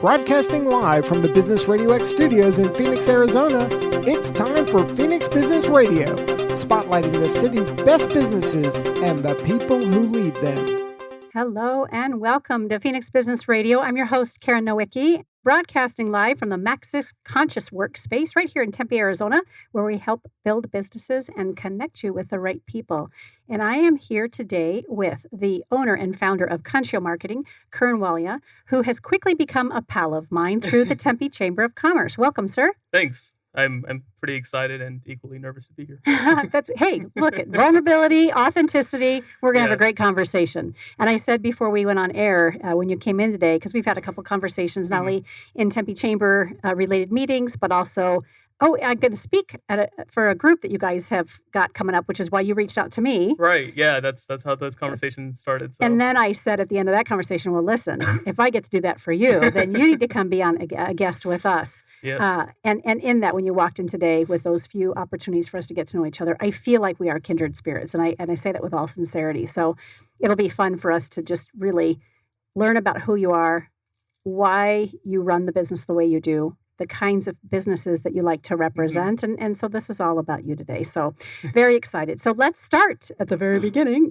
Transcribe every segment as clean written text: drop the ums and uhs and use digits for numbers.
Broadcasting live from the Business RadioX studios in Phoenix, Arizona, it's time for Phoenix Business Radio, spotlighting the city's best businesses and the people who lead them. Hello and welcome to Phoenix Business Radio. I'm your host, Curran Walia, broadcasting live from the Maxis Conscious Workspace right here in Tempe, Arizona, where we help build businesses and connect you with the right people. And I am here today with the owner and founder of Conscio Marketing, Curran Walia, who has quickly become a pal of mine through the Tempe Chamber of Commerce. Welcome, sir. Thanks. I'm pretty excited and equally nervous to be here. Hey, look at vulnerability, authenticity. We're going to have a great conversation. And I said before we went on air, when you came in today, because we've had a couple conversations, not only in Tempe Chamber related meetings, but also, I'm going to speak for a group that you guys have got coming up, which is why you reached out to me. Right. Yeah, that's how those conversations started. So. And then I said at the end of that conversation, well, listen, if I get to do that for you, then you need to come be on a guest with us. Yep. And in that, when you walked in today with those few opportunities for us to get to know each other, I feel like we are kindred spirits. And I say that with all sincerity. So it'll be fun for us to just really learn about who you are, why you run the business the way you do, the kinds of businesses that you like to represent. And so this is all about you today. So very excited. So let's start at the very beginning.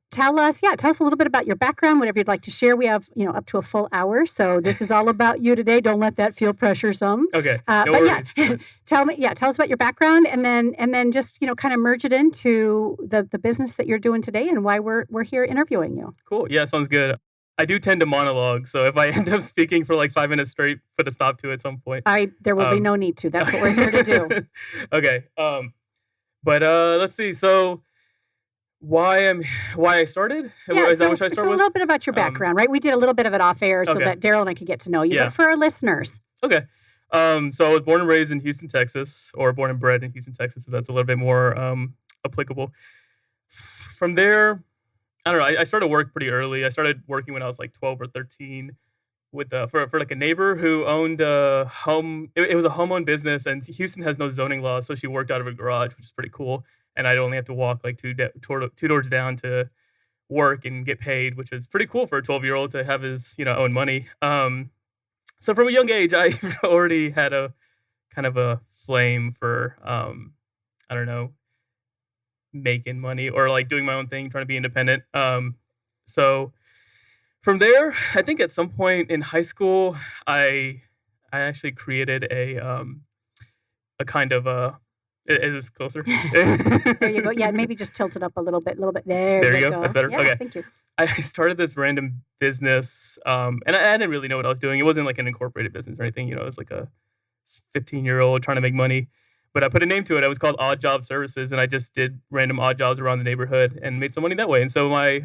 Tell us a little bit about your background, whatever you'd like to share. We have, up to a full hour. So this is all about you today. Don't let that feel pressuresome. Okay. No worries. Tell us about your background and then just, kind of merge it into the business that you're doing today and why we're here interviewing you. Cool. Yeah, sounds good. I do tend to monologue, so if I end up speaking for like 5 minutes straight, put a stop to it at some point. There will be no need to. That's what we're here to do. Okay. But let's see. So why I started? Yeah, Is that what I start so a with? little bit about your background, right? We did a little bit of it off air so that Daryl and I could get to know you. Yeah. But for our listeners. Okay. So I was born and raised in Houston, Texas, or born and bred in Houston, Texas, if that's a little bit more applicable. From there, I don't know. I started work pretty early. I started working when I was like 12 or 13 with for like a neighbor who owned a home. It was a home-owned business, and Houston has no zoning laws, so she worked out of a garage, which is pretty cool. And I'd only have to walk like two doors down to work and get paid, which is pretty cool for a 12-year-old to have his own money. So from a young age, I already had a kind of a flame for I don't know, making money or like doing my own thing, trying to be independent. So from there, I think at some point in high school, I actually created a kind of a. Is this closer? There you go. Yeah, maybe just tilt it up a little bit. There you go. That's better. Yeah, okay. Thank you. I started this random business, and I didn't really know what I was doing. It wasn't like an incorporated business or anything. It was like a 15-year-old trying to make money. But I put a name to it. It was called Odd Job Services, and I just did random odd jobs around the neighborhood and made some money that way. And so my,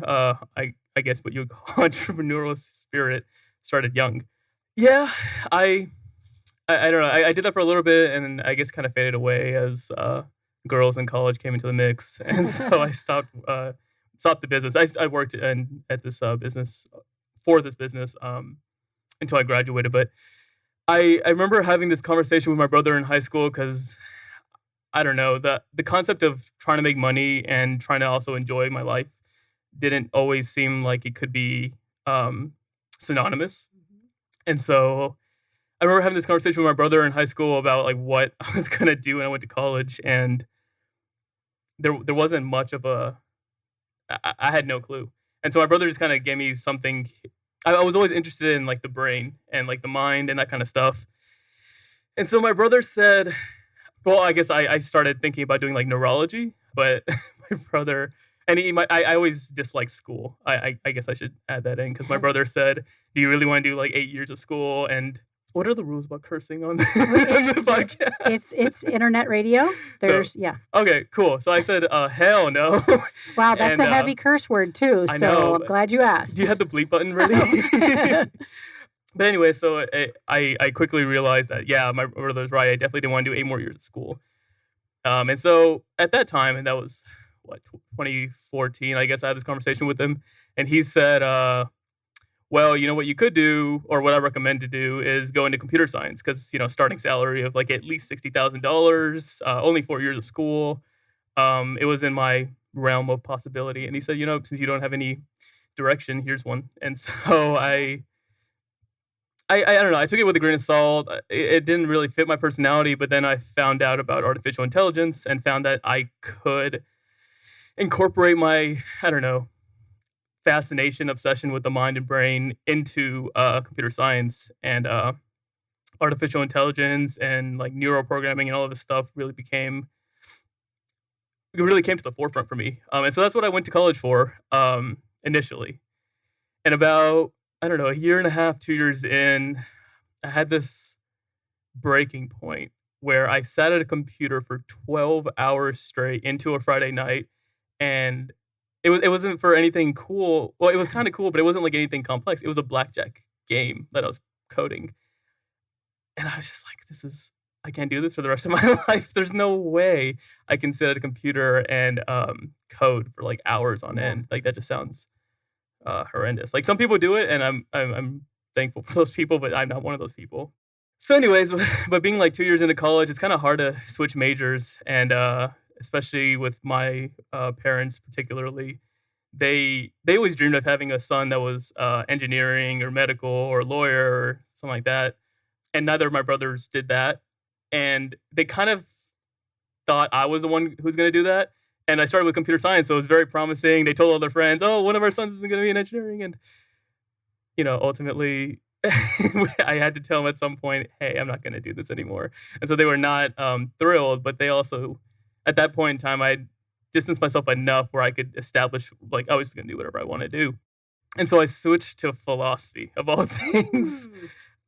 I guess what you would call entrepreneurial spirit started young. Yeah, I don't know. I did that for a little bit, and I guess kind of faded away as girls in college came into the mix, and so I stopped the business. I worked at this business for this business until I graduated, but. I remember having this conversation with my brother in high school because, I don't know, the concept of trying to make money and trying to also enjoy my life didn't always seem like it could be synonymous. And so I remember having this conversation with my brother in high school about like what I was going to do when I went to college. And there wasn't much of I had no clue. And so my brother just kind of gave me something. I was always interested in like the brain and like the mind and that kind of stuff. And so my brother said, well, I guess I started thinking about doing like neurology, but my brother, and I always disliked school. I guess I should add that in because my brother said, do you really want to do like 8 years of school? And what are the rules about cursing on the podcast? It's internet radio. Okay, cool. So I said, hell no. Wow, that's a heavy curse word too. I know. So I'm glad you asked. Do you have the bleep button ready? But anyway, so I quickly realized that, yeah, my brother's right. I definitely didn't want to do 8 more years of school. And so at that time, and that was, 2014, I guess I had this conversation with him. And he said, well, what you could do, or what I recommend to do, is go into computer science because, starting salary of like at least $60,000, only 4 years of school. It was in my realm of possibility. And he said, since you don't have any direction, here's one. And so I I don't know. I took it with a grain of salt. It didn't really fit my personality, but then I found out about artificial intelligence and found that I could incorporate my, I don't know, fascination, obsession with the mind and brain into computer science and artificial intelligence and like neural programming and all of this stuff really came to the forefront for me. And so that's what I went to college for initially. And about, I don't know, a year and a half, 2 years in, I had this breaking point where I sat at a computer for 12 hours straight into a Friday night, and it wasn't for anything cool. Well, it was kind of cool, but it wasn't like anything complex. It was a blackjack game that I was coding. And I was just like, I can't do this for the rest of my life. There's no way I can sit at a computer and code for like hours on end. Like that just sounds horrendous. Like some people do it, and I'm thankful for those people, but I'm not one of those people. So anyways, but being like 2 years into college, it's kind of hard to switch majors, and especially with my parents particularly, they always dreamed of having a son that was engineering or medical or lawyer or something like that. And neither of my brothers did that. And they kind of thought I was the one who was going to do that. And I started with computer science, so it was very promising. They told all their friends, oh, one of our sons is going to be in engineering. And, ultimately, I had to tell them at some point, hey, I'm not going to do this anymore. And so they were not thrilled, but they also, at that point in time, I distanced myself enough where I could establish, like, I was just going to do whatever I want to do. And so I switched to philosophy, of all things.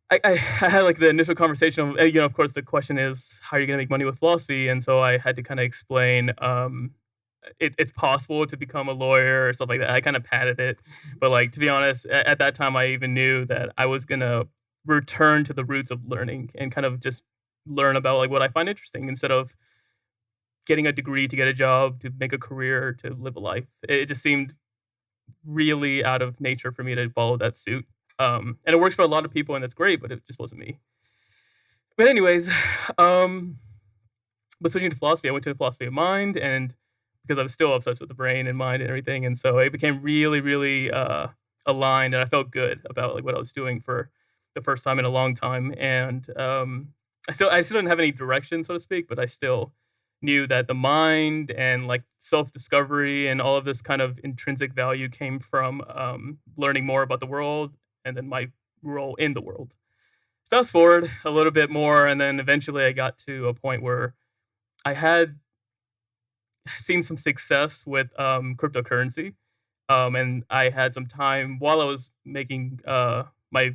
I had like the initial conversation of, of course, the question is, how are you going to make money with philosophy? And so I had to kind of explain it's possible to become a lawyer or stuff like that. I kind of padded it. But like, to be honest, at that time, I even knew that I was going to return to the roots of learning and kind of just learn about like what I find interesting instead of getting a degree to get a job, to make a career, to live a life. It just seemed really out of nature for me to follow that suit. And it works for a lot of people, and that's great, but it just wasn't me. But anyways, but switching to philosophy, I went to philosophy of mind, and because I was still obsessed with the brain and mind and everything, and so it became really, really aligned, and I felt good about like what I was doing for the first time in a long time. And I still didn't have any direction, so to speak, but I still knew that the mind and like self-discovery and all of this kind of intrinsic value came from learning more about the world and then my role in the world. Fast forward a little bit more, and then eventually I got to a point where I had seen some success with cryptocurrency, and I had some time while I was making my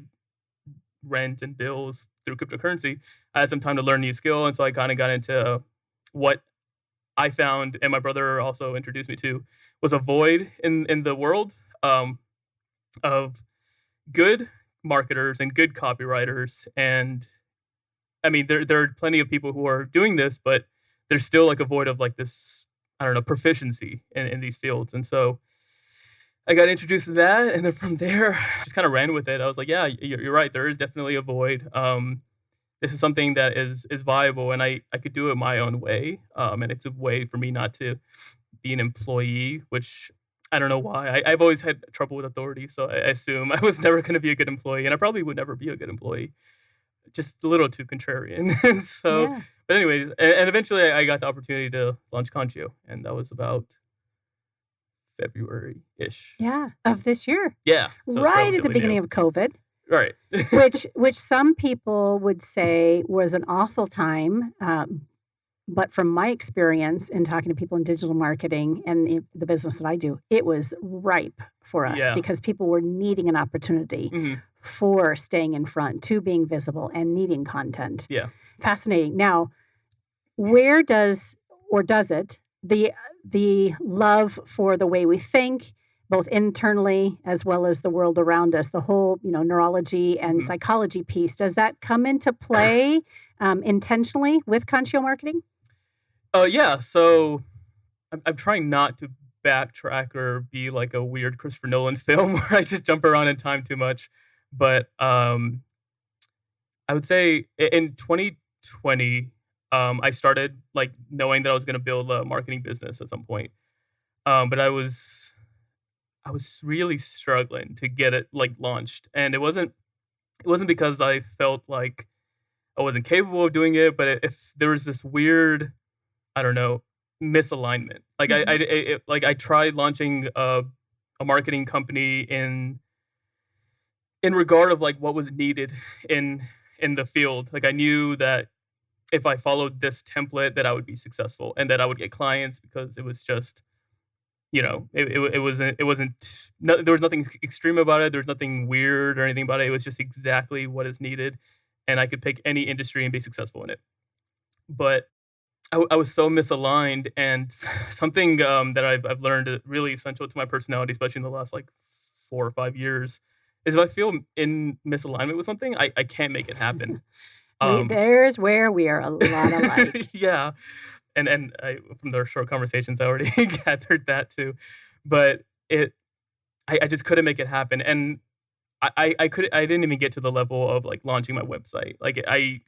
rent and bills through cryptocurrency. I had some time to learn a new skill, and so I kind of got into what I found, and my brother also introduced me to, was a void in the world of good marketers and good copywriters. And I mean, there are plenty of people who are doing this, but there's still like a void of like this, I don't know, proficiency in these fields. And so I got introduced to that, and then from there, just kind of ran with it. I was like, yeah, you're right. There is definitely a void. This is something that is viable, and I could do it my own way. And it's a way for me not to be an employee, which I don't know why. I've always had trouble with authority, so I assume I was never going to be a good employee, and I probably would never be a good employee. Just a little too contrarian. So, yeah. But anyways, and eventually I got the opportunity to launch Conscio, and that was about February-ish. Yeah, of this year. Yeah. So right at the beginning of COVID. Right. which some people would say was an awful time. But from my experience in talking to people in digital marketing and in the business that I do, it was ripe for us because people were needing an opportunity for staying in front, to being visible and needing content. Yeah. Fascinating. Now, where does it, the love for the way we think, both internally as well as the world around us, the whole, neurology and psychology piece, does that come into play intentionally with Conscio Marketing? Yeah. So I'm trying not to backtrack or be like a weird Christopher Nolan film where I just jump around in time too much. But I would say in 2020, I started like knowing that I was going to build a marketing business at some point. But I was really struggling to get it like launched, and it wasn't it wasn't because I felt like I wasn't capable of doing it, but if there was this weird, I don't know, misalignment. Like like I tried launching a marketing company in regard of like what was needed in in the field. Like I knew that if I followed this template, that I would be successful and that I would get clients because it was just, it wasn't no, there was nothing extreme about it. There was nothing weird or anything about it. It was just exactly what is needed, and I could pick any industry and be successful in it. But I was so misaligned, and something that I've learned really essential to my personality, especially in the last like 4 or 5 years, is if I feel in misalignment with something, I can't make it happen. Um, There's where we are a lot alike. yeah, and from their short conversations, I already gathered that too. But I just couldn't make it happen, and I didn't even get to the level of like launching my website. Like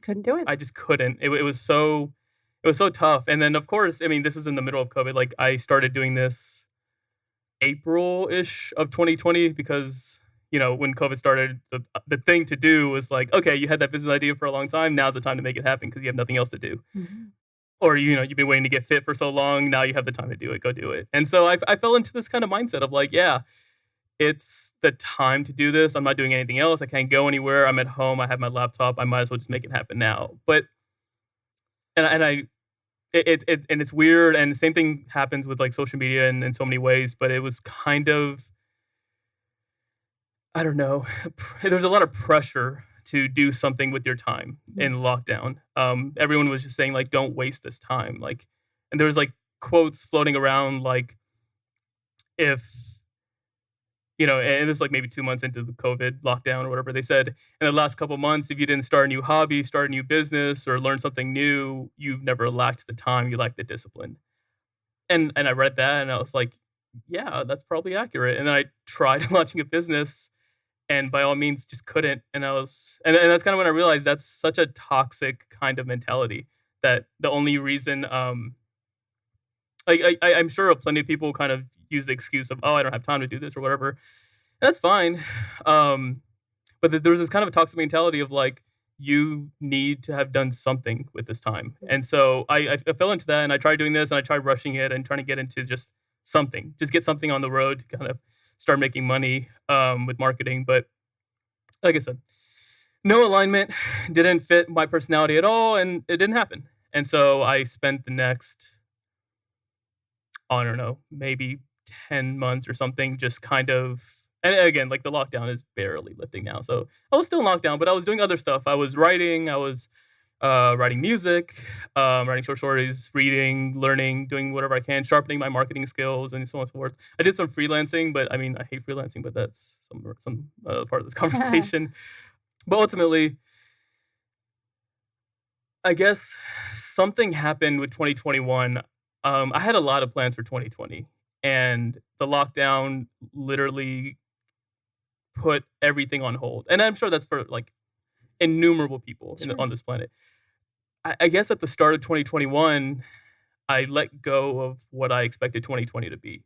Couldn't do it. I just couldn't. It was so tough. And then of course, I mean, this is in the middle of COVID. Like I started doing this April-ish of 2020 because, when COVID started, the thing to do was like, okay, you had that business idea for a long time. Now's the time to make it happen because you have nothing else to do. Mhm. Or, you've been waiting to get fit for so long. Now you have the time to do it. Go do it. And so I fell into this kind of mindset of like, yeah, it's the time to do this. I'm not doing anything else. I can't go anywhere. I'm at home. I have my laptop. I might as well just make it happen now. But and I and it's weird. And the same thing happens with like social media in so many ways. But it was kind of, I don't know. There's a lot of pressure to do something with your time in lockdown. Everyone was just saying like, don't waste this time. Like, and there was like quotes floating around like, if and this is like maybe 2 months into the COVID lockdown or whatever. They said in the last couple months, if you didn't start a new hobby, start a new business, or learn something new, you've never lacked the time. You lacked the discipline. And I read that and I was like, yeah, that's probably accurate. And then I tried launching a business and by all means just couldn't. And and that's kind of when I realized that's such a toxic kind of mentality that the only reason I'm sure plenty of people kind of use the excuse of, oh, I don't have time to do this or whatever. And that's fine. But there's this kind of a toxic mentality of like, you need to have done something with this time. And so I fell into that and I tried doing this and I tried rushing it and trying to get into just something, just get something on the road to kind of start making money with marketing. But like I said, no alignment, didn't fit my personality at all, and it didn't happen. And so I spent the next, I don't know, maybe 10 months or something, just kind of, and again, like the lockdown is barely lifting now. So I was still in lockdown, but I was doing other stuff. I was writing, writing music, writing short stories, reading, learning, doing whatever I can, sharpening my marketing skills and so on and so forth. I did some freelancing, but I mean, I hate freelancing, but that's some part of this conversation. But ultimately, I guess something happened with 2021. I had a lot of plans for 2020, and the lockdown literally put everything on hold. And I'm sure that's for like innumerable people Sure. on this planet. I guess at the start of 2021, I let go of what I expected 2020 to be.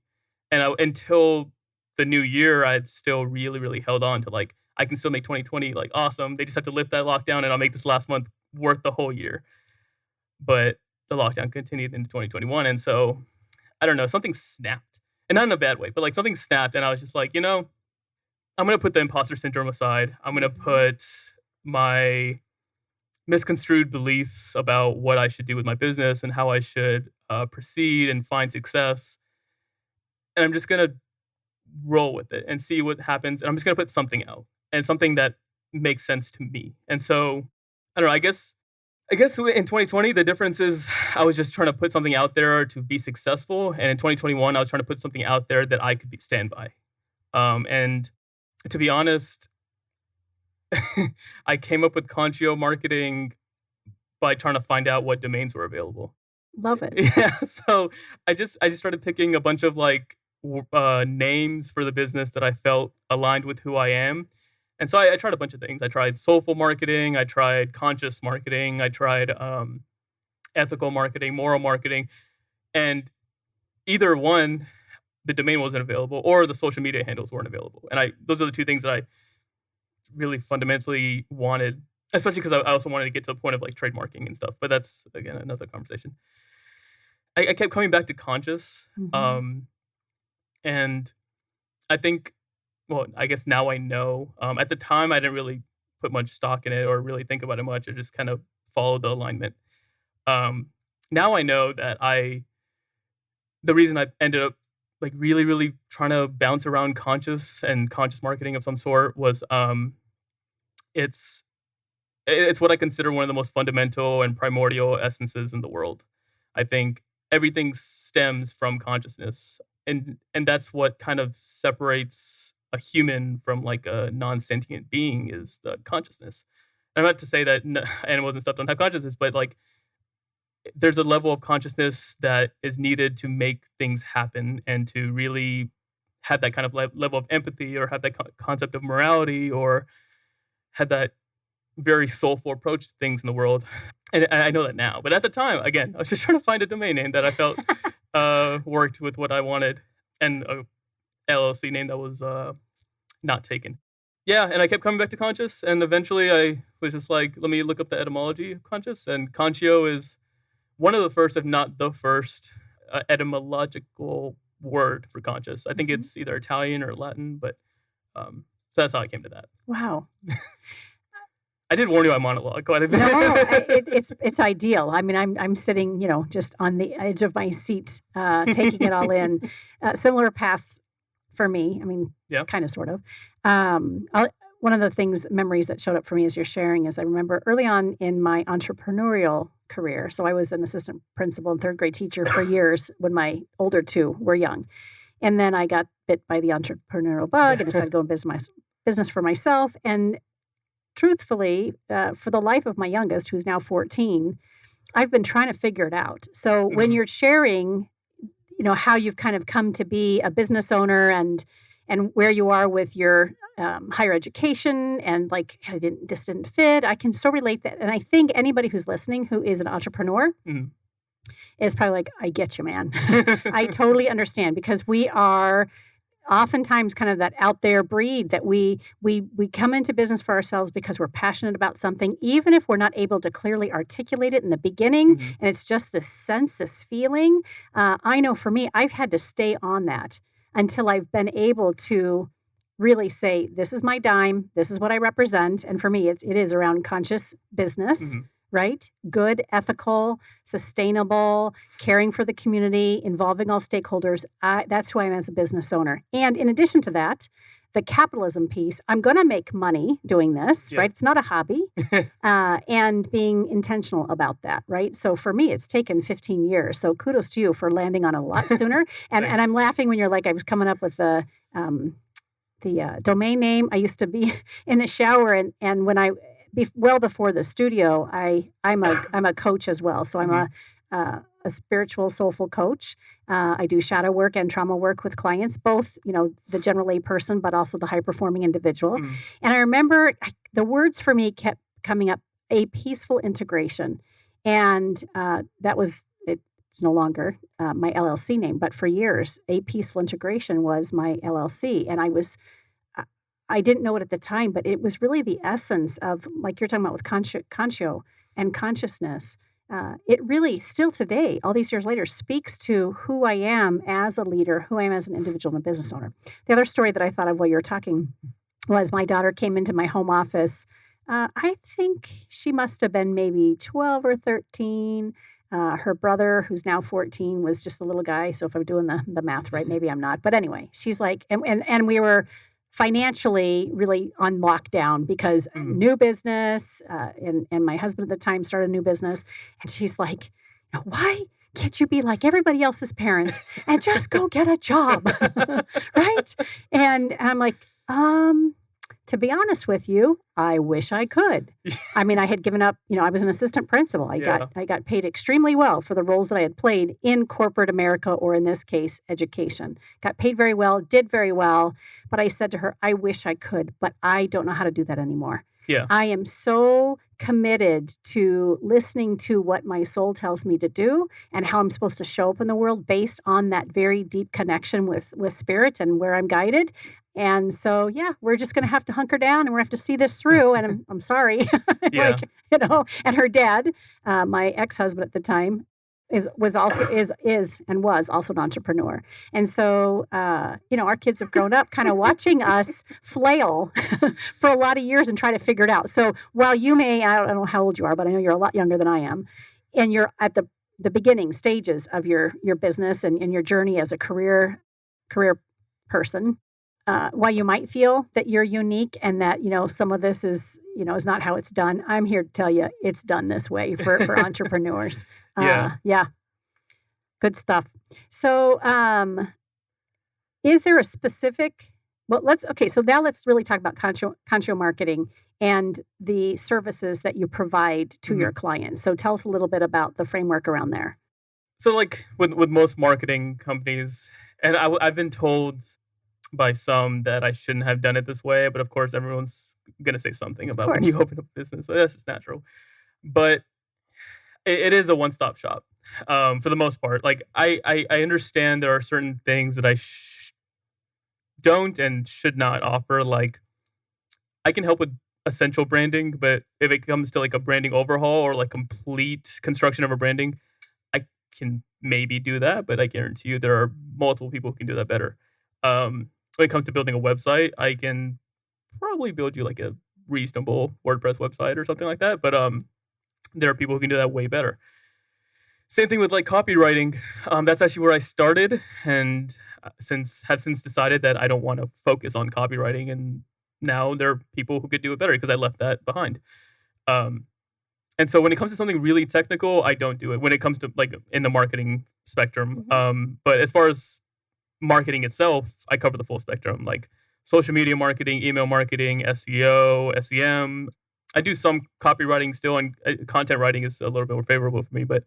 And until the new year, I'd still really, really held on to like, I can still make 2020 like awesome. They just have to lift that lockdown and I'll make this last month worth the whole year. But the lockdown continued into 2021. And so, I don't know, something snapped. And not in a bad way, but like something snapped. And I was just like, I'm going to put the imposter syndrome aside. I'm going to put my misconstrued beliefs about what I should do with my business and how I should proceed and find success. And I'm just going to roll with it and see what happens. And I'm just going to put something out and something that makes sense to me. And so, I don't know, I guess in 2020, the difference is I was just trying to put something out there to be successful. And in 2021, I was trying to put something out there that I could stand by. And to be honest, I came up with Conscio Marketing by trying to find out what domains were available. Love it. Yeah, so I just started picking a bunch of like names for the business that I felt aligned with who I am. And so I tried a bunch of things. I tried soulful marketing. I tried conscious marketing. I tried ethical marketing, moral marketing. And either one, the domain wasn't available or the social media handles weren't available. And those are the two things that really fundamentally wanted, especially because I also wanted to get to the point of like trademarking and stuff. But that's, again, another conversation. I kept coming back to conscious. And I think, well, I guess now I know. At the time, I didn't really put much stock in it or really think about it much. I just kind of followed the alignment. Now I know that the reason I ended up like really, really trying to bounce around conscious and conscious marketing of some sort was it's what I consider one of the most fundamental and primordial essences in the world. I think everything stems from consciousness, and that's what kind of separates a human from like a non-sentient being, is the consciousness. And I'm not to say that animals and stuff don't have consciousness, but like there's a level of consciousness that is needed to make things happen and to really have that kind of level of empathy, or have that concept of morality, or have that very soulful approach to things in the world. And I know that now. But at the time, again, I was just trying to find a domain name that I felt worked with what I wanted, and a LLC name that was not taken. Yeah, and I kept coming back to conscious, and eventually I was just like, let me look up the etymology of conscious, and conscio is one of the first, if not the first, etymological word for conscious. I think it's either Italian or Latin, but so that's how I came to that. Wow. I did warn you I monologue quite a bit. No, it's ideal. I mean, I'm sitting, just on the edge of my seat, taking it all in. Similar paths for me. I mean, kind of, sort of. One of the memories that showed up for me as you're sharing is I remember early on in my entrepreneurial career. So I was an assistant principal and third grade teacher for years when my older two were young. And then I got bit by the entrepreneurial bug and decided to go in business for myself. And truthfully, for the life of my youngest, who's now 14, I've been trying to figure it out. So when you're sharing, how you've kind of come to be a business owner and where you are with your higher education, and like, this didn't fit, I can so relate that. And I think anybody who's listening who is an entrepreneur is probably like, I get you, man. I totally understand, because we are oftentimes kind of that out there breed that we come into business for ourselves because we're passionate about something, even if we're not able to clearly articulate it in the beginning. And it's just this sense, this feeling. I know for me, I've had to stay on that until I've been able to really say, this is my dime, this is what I represent. And for me, it is around conscious business, right? Good, ethical, sustainable, caring for the community, involving all stakeholders. That's who I am as a business owner. And in addition to that, the capitalism piece, I'm going to make money doing this, right? It's not a hobby. And being intentional about that, right? So for me, it's taken 15 years. So kudos to you for landing on a lot sooner. And I'm laughing when you're like, I was coming up with the domain name. I used to be in the shower, and when well before the studio, I'm a coach as well. So I'm a spiritual, soulful coach. I do shadow work and trauma work with clients, both, the general lay person, but also the high performing individual. And I remember the words for me kept coming up: a peaceful integration. And that was, it's no longer my LLC name, but for years, a peaceful integration was my LLC. And I didn't know it at the time, but it was really the essence of, like you're talking about with conscio and consciousness. It really, still today, all these years later, speaks to who I am as a leader, who I am as an individual and a business owner. The other story that I thought of while you were talking was my daughter came into my home office. I think she must have been maybe 12 or 13. Her brother, who's now 14, was just a little guy. So if I'm doing the math right, maybe I'm not. But anyway, she's like, and we were financially really on lockdown because new business, and my husband at the time started a new business. And she's like, why can't you be like everybody else's parent and just go get a job? Right? And I'm like, to be honest with you, I wish I could. I mean, I had given up, I was an assistant principal. I got paid extremely well for the roles that I had played in corporate America, or in this case, education. Got paid very well, did very well. But I said to her, I wish I could, but I don't know how to do that anymore. Yeah. I am so committed to listening to what my soul tells me to do and how I'm supposed to show up in the world based on that very deep connection with spirit and where I'm guided. And so, yeah, we're just going to have to hunker down and we're going to have to see this through. And I'm sorry. Yeah. And her dad, my ex-husband at the time, was also an entrepreneur. And so, our kids have grown up kind of watching us flail for a lot of years and try to figure it out. So while you may, I don't know how old you are, but I know you're a lot younger than I am, and you're at the beginning stages of your business and your journey as a career person, while you might feel that you're unique and that, some of this is not how it's done, I'm here to tell you it's done this way for entrepreneurs. Yeah. Good stuff. So, is there a specific, so now let's really talk about Conscio Marketing and the services that you provide to your clients. So tell us a little bit about the framework around there. So like with most marketing companies, and I've been told by some that I shouldn't have done it this way, but of course everyone's going to say something about when you open up a business. So that's just natural. But it is a one-stop shop for the most part. Like I understand there are certain things that I don't and should not offer. Like I can help with essential branding, but if it comes to like a branding overhaul or like complete construction of a branding, I can maybe do that, but I guarantee you there are multiple people who can do that better. When it comes to building a website, I can probably build you like a reasonable WordPress website or something like that, but there are people who can do that way better. Same thing with like copywriting. That's actually where I started, and have since decided that I don't want to focus on copywriting, and now there are people who could do it better because I left that behind. And so when it comes to something really technical, I don't do it. When it comes to like in the marketing spectrum, but as far as marketing itself, I cover the full spectrum, like social media marketing, email marketing, SEO, SEM. I do some copywriting still, and content writing is a little bit more favorable for me. But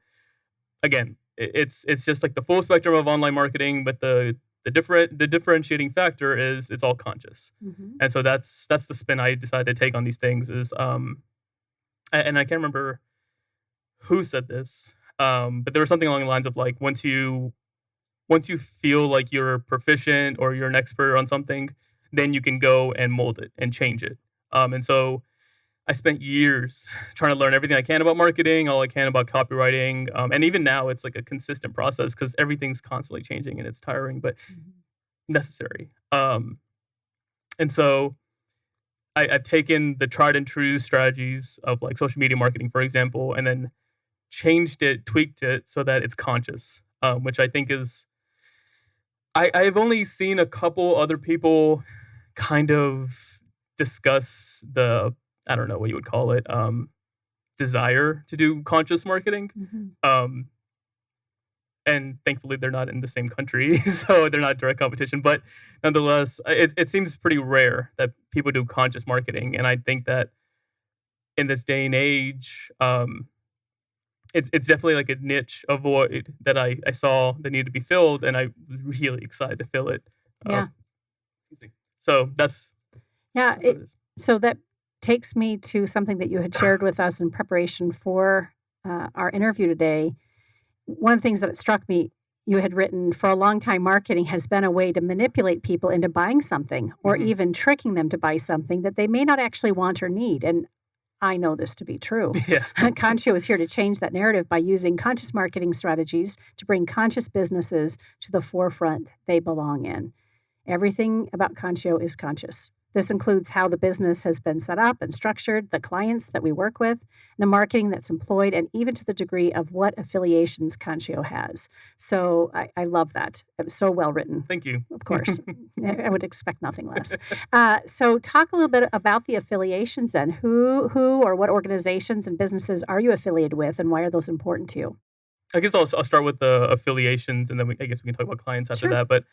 again, it's just like the full spectrum of online marketing. But the differentiating factor is it's all conscious, and so that's the spin I decided to take on these things. Is and I can't remember who said this, but there was something along the lines of like once you feel like you're proficient or you're an expert on something, then you can go and mold it and change it. And so I spent years trying to learn everything I can about marketing, all I can about copywriting. And even now it's like a consistent process because everything's constantly changing and it's tiring, but necessary. And so I've taken the tried and true strategies of like social media marketing, for example, and then changed it, tweaked it so that it's conscious, which I think is, I've only seen a couple other people kind of discuss the, I don't know what you would call it, desire to do conscious marketing. And thankfully they're not in the same country, so they're not direct competition. But nonetheless, it seems pretty rare that people do conscious marketing. And I think that in this day and age, it's definitely like a niche, a void that I saw that needed to be filled, and I was really excited to fill it. So that's what it is. So that takes me to something that you had shared with us in preparation for our interview today. One of the things that struck me, you had written, for a long time, marketing has been a way to manipulate people into buying something or even tricking them to buy something that they may not actually want or need. And I know this to be true. Conscio is here to change that narrative by using conscious marketing strategies to bring conscious businesses to the forefront they belong in. Everything about Conscio is conscious. This includes how the business has been set up and structured, the clients that we work with, the marketing that's employed, and even to the degree of what affiliations Conscio has. So I love that. It was so well written. Thank you. Of course. I would expect nothing less. So talk a little bit about the affiliations then. Who or what organizations and businesses are you affiliated with, and why are those important to you? I guess I'll start with the affiliations, and then I guess we can talk about clients after that. But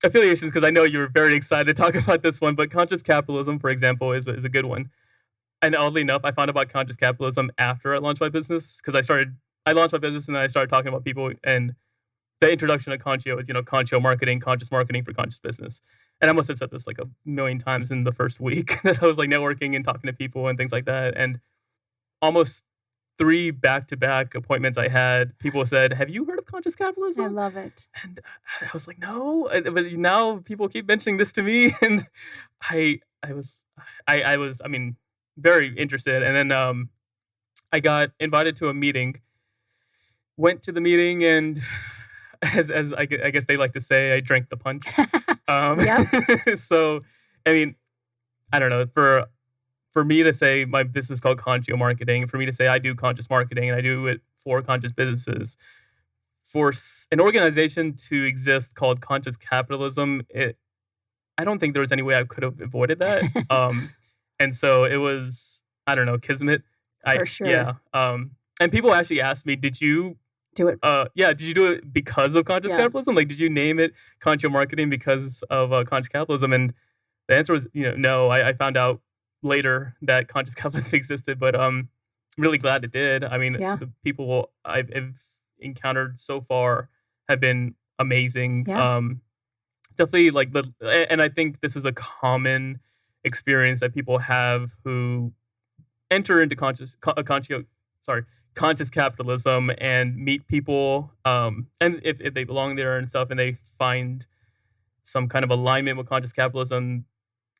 affiliations, because I know you're very excited to talk about this one, but Conscious Capitalism, for example, is a good one. And oddly enough, I found out about Conscious Capitalism after I launched my business, because I launched my business and then I started talking about people, and the introduction of Conscio is, Conscio Marketing, conscious marketing for conscious business. And I must have said this like a million times in the first week that I was like networking and talking to people and things like that. And almost 3 back-to-back appointments I had, people said, "Have you heard of conscious I capitalism? love it. And I was like, no. But now people keep mentioning this to me, and I was very interested. And then I got invited to a meeting. Went to the meeting, and as I guess they like to say, I drank the punch. Yep. So, I mean, I don't know, for me to say my business is called Conscio Marketing, for me to say I do conscious marketing and I do it for conscious businesses, for an organization to exist called Conscious Capitalism, I don't think there was any way I could have avoided that. And so it was, I don't know, kismet. For sure. Yeah. And people actually asked me, did you Do it. did you do it because of conscious Yeah. capitalism? Like, did you name it Conscio Marketing because of conscious capitalism? And the answer was, no. I found out later that conscious capitalism existed, but I'm really glad it did. I mean, Yeah. the people I've encountered so far have been amazing. Yeah. Definitely, and I think this is a common experience that people have who enter into conscious capitalism and meet people, and if they belong there and stuff, and they find some kind of alignment with conscious capitalism,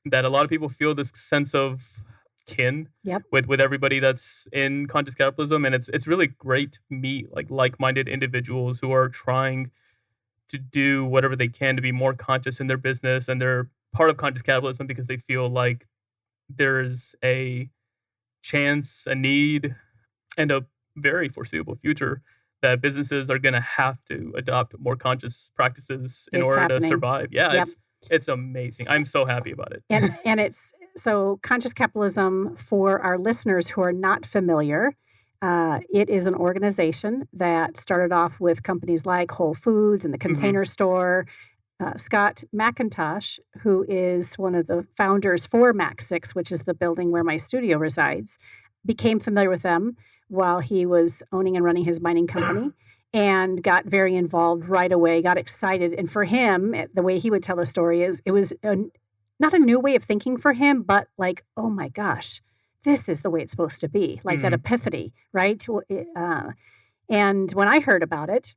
that a lot of people feel this sense of kin Yep. with everybody that's in conscious capitalism, and it's really great to meet like-minded individuals who are trying to do whatever they can to be more conscious in their business, and they're part of conscious capitalism because they feel like there's a chance, a need, and a very foreseeable future that businesses are going to have to adopt more conscious practices in It's order happening. to survive. Yeah, Yep. it's amazing. I'm so happy about it. And it's so conscious capitalism, for our listeners who are not familiar, it is an organization that started off with companies like Whole Foods and the Container Store. Scott McIntosh, who is one of the founders for Mac 6, which is the building where my studio resides, became familiar with them while he was owning and running his mining company, and got very involved right away, got excited. And for him, the way he would tell the story is it was not a new way of thinking for him, but like, oh my gosh, this is the way it's supposed to be, like that epiphany, right? And when I heard about it,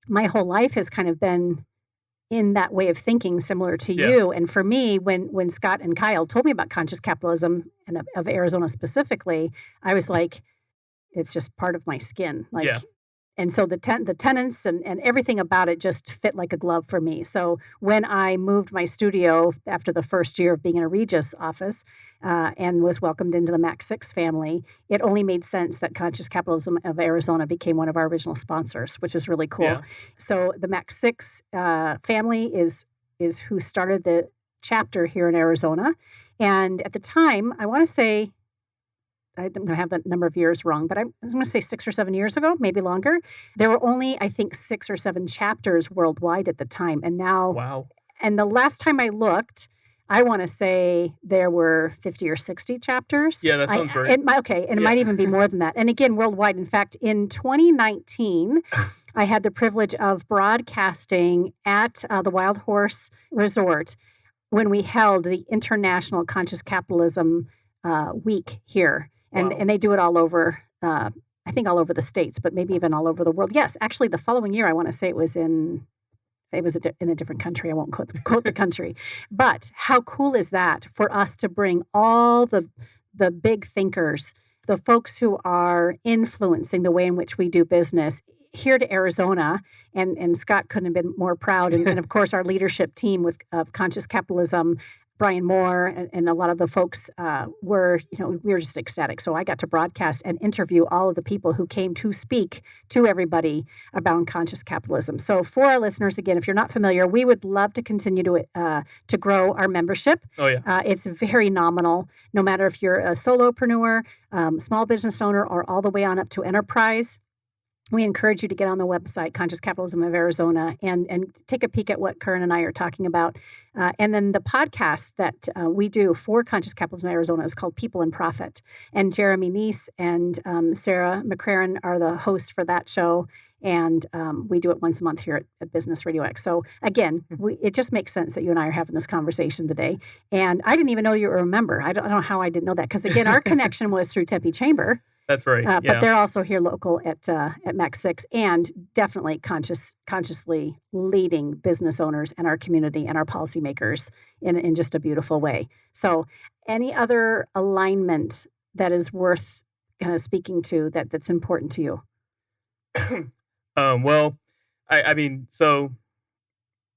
my whole life has kind of been in that way of thinking, similar to you. And for me, when Scott and Kyle told me about conscious capitalism and of Arizona specifically, I was like, it's just part of my skin. And so the tenants and everything about it just fit like a glove for me. So when I moved my studio after the first year of being in a Regis office and was welcomed into the Mac 6 family, it only made sense that Conscious Capitalism of Arizona became one of our original sponsors, which is really cool. Yeah. So the Mac 6 family is who started the chapter here in Arizona. And at the time, I want to say, I'm going to have that number of years wrong, but I'm going to say 6 or 7 years ago, maybe longer. There were only, I think, 6 or 7 chapters worldwide at the time. And now, Wow. And the last time I looked, I want to say there were 50 or 60 chapters. Yeah, that sounds right. It might even be more than that. And again, worldwide. In fact, in 2019, I had the privilege of broadcasting at the Wild Horse Resort when we held the International Conscious Capitalism Week here. And they do it all over, I think all over the States, but maybe even all over the world. Yes, actually, the following year, I want to say it was in a different country. I won't quote the country. But how cool is that for us to bring all the big thinkers, the folks who are influencing the way in which we do business here to Arizona, and Scott couldn't have been more proud. And of course, our leadership team of Conscious Capitalism, Brian Moore, and a lot of the folks we were just ecstatic. So I got to broadcast and interview all of the people who came to speak to everybody about conscious capitalism. So for our listeners, again, if you're not familiar, we would love to continue to grow our membership. Oh, yeah. It's very nominal, no matter if you're a solopreneur, small business owner, or all the way on up to enterprise. We encourage you to get on the website, Conscious Capitalism of Arizona, and take a peek at what Curran and I are talking about. And then the podcast that we do for Conscious Capitalism of Arizona is called People and Profit. And Jeremy Neese and Sarah McCraren are the hosts for that show. And we do it once a month here at Business RadioX. So again, it just makes sense that you and I are having this conversation today. And I didn't even know you were a member. I don't know how I didn't know that. Because again, our connection was through Tempe Chamber. That's right. But they're also here local at Mac 6, and definitely consciously leading business owners and our community and our policymakers in just a beautiful way. So any other alignment that is worth kind of speaking to that's important to you? Well, I mean, so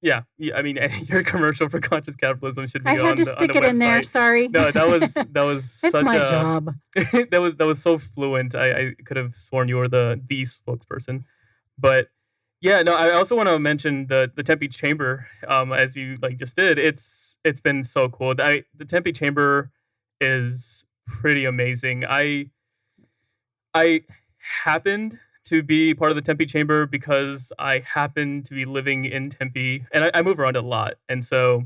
yeah, I mean, your commercial for conscious capitalism should be I had to stick it in there. Sorry. No, that was it's such my a job. that was so fluent. I could have sworn you were the spokesperson, but yeah, no. I also want to mention the Tempe Chamber, as you just did. It's been so cool. The Tempe Chamber is pretty amazing. I happened to be part of the Tempe Chamber because I happen to be living in Tempe, and I move around a lot. And so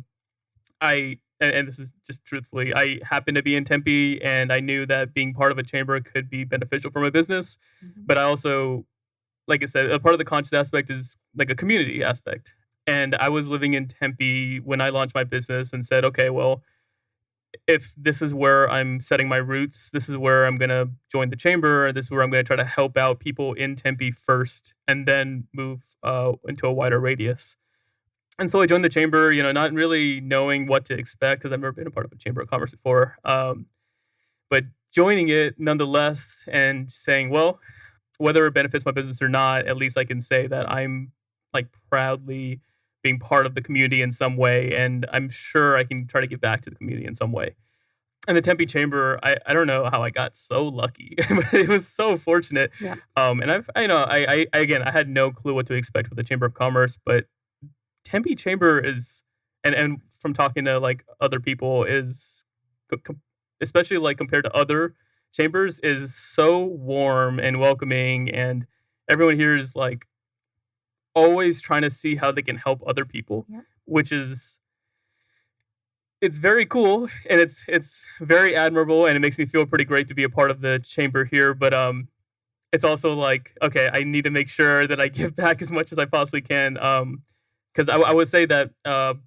and this is just truthfully, I happen to be in Tempe, and I knew that being part of a chamber could be beneficial for my business. Mm-hmm. But I also, like I said, a part of the conscious aspect is like a community aspect. And I was living in Tempe when I launched my business and said, okay, well, if this is where I'm setting my roots, this is where I'm going to join the chamber, this is where I'm going to try to help out people in Tempe first and then move into a wider radius. And so I joined the chamber, not really knowing what to expect because I've never been a part of a chamber of commerce before. But joining it nonetheless and saying, well, whether it benefits my business or not, at least I can say that I'm proudly being part of the community in some way, and I'm sure I can try to give back to the community in some way. And the Tempe Chamber, I don't know how I got so lucky, but it was so fortunate. Yeah. And I had no clue what to expect with the Chamber of Commerce, but Tempe Chamber is, and from talking to other people, is especially compared to other chambers, is so warm and welcoming, and everyone here is always trying to see how they can help other people, which is, it's very cool, and it's very admirable, and it makes me feel pretty great to be a part of the chamber here. But it's also okay, I need to make sure that I give back as much as I possibly can, because I would say that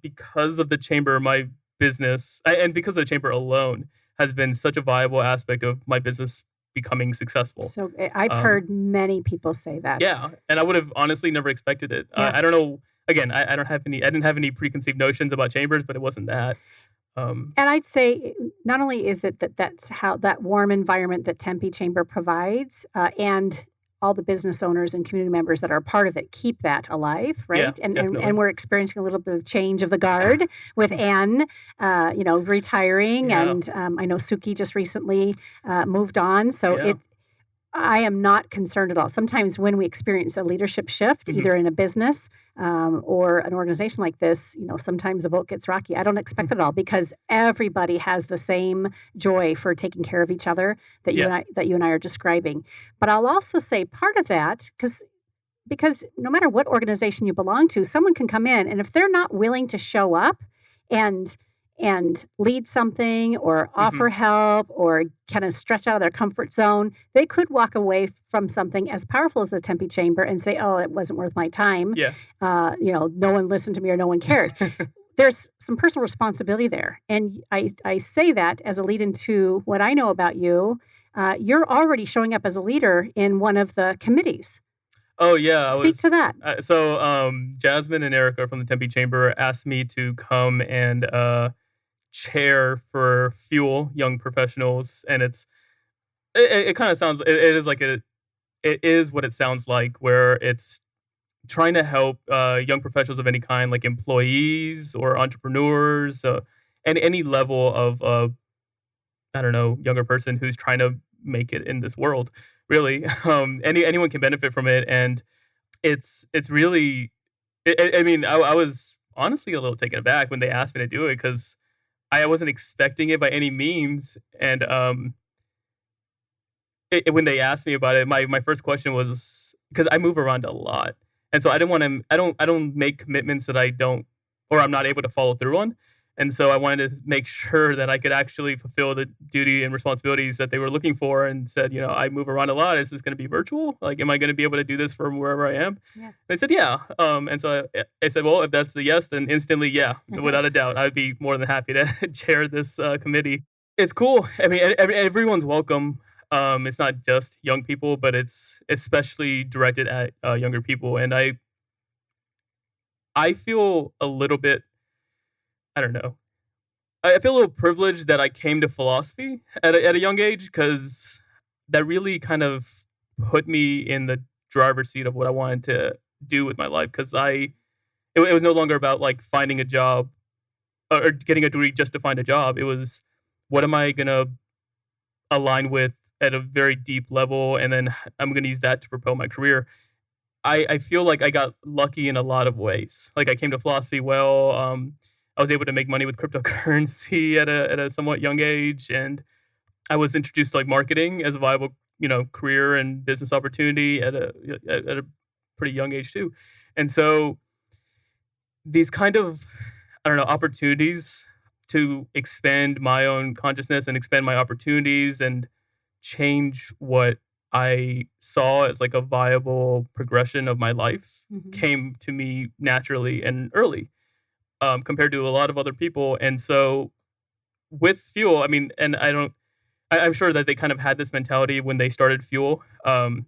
because of the chamber, my business, and because of the chamber alone, has been such a viable aspect of my business becoming successful. So I've heard many people say that. Yeah, and I would have honestly never expected it. Yeah. I don't know. Again, I didn't have any preconceived notions about chambers, but it wasn't that. And I'd say not only is it that's how that warm environment that Tempe Chamber provides, and all the business owners and community members that are part of it keep that alive, right? Yeah, and we're experiencing a little bit of change of the guard with Anne, retiring, and I know Suki just recently moved on. So I am not concerned at all. Sometimes when we experience a leadership shift, either in a business or an organization like this, sometimes the boat gets rocky. I don't expect it at all because everybody has the same joy for taking care of each other that you and I are describing. But I'll also say part of that, because no matter what organization you belong to, someone can come in, and if they're not willing to show up and lead something or offer help or kind of stretch out of their comfort zone, they could walk away from something as powerful as the Tempe Chamber and say, oh, it wasn't worth my time. Yeah. No one listened to me or no one cared. There's some personal responsibility there. And I say that as a lead into what I know about you. You're already showing up as a leader in one of the committees. Oh, yeah. Speak to that. So Jasmine and Erica from the Tempe Chamber asked me to come and chair for Fuel Young Professionals, and it kind of sounds, it is what it sounds like, where it's trying to help young professionals of any kind, like employees or entrepreneurs, and any level of younger person who's trying to make it in this world. Really, anyone can benefit from it, and it's really. I was honestly a little taken aback when they asked me to do it because I wasn't expecting it by any means, and when they asked me about it, my first question was, because I move around a lot, and so I didn't want to. I don't make commitments that I don't, or I'm not able to follow through on. And so I wanted to make sure that I could actually fulfill the duty and responsibilities that they were looking for, and said, I move around a lot. Is this going to be virtual? Am I going to be able to do this from wherever I am? Yeah. They said, yeah. And so I said, well, if that's the yes, then instantly, yeah, without a doubt, I'd be more than happy to chair this committee. It's cool. I mean, everyone's welcome. It's not just young people, but it's especially directed at younger people. And I feel a little bit, I don't know. I feel a little privileged that I came to philosophy at a young age, because that really kind of put me in the driver's seat of what I wanted to do with my life. Because it was no longer about like finding a job or getting a degree just to find a job. It was, what am I gonna align with at a very deep level, and then I'm gonna use that to propel my career. I feel like I got lucky in a lot of ways. Like, I came to philosophy well. I was able to make money with cryptocurrency at a somewhat young age, and I was introduced to like marketing as a viable, career and business opportunity at a pretty young age too. And so these kind of, I don't know, opportunities to expand my own consciousness and expand my opportunities and change what I saw as like a viable progression of my life came to me naturally and early, compared to a lot of other people. And so with Fuel, I mean, and I'm sure that they kind of had this mentality when they started Fuel, of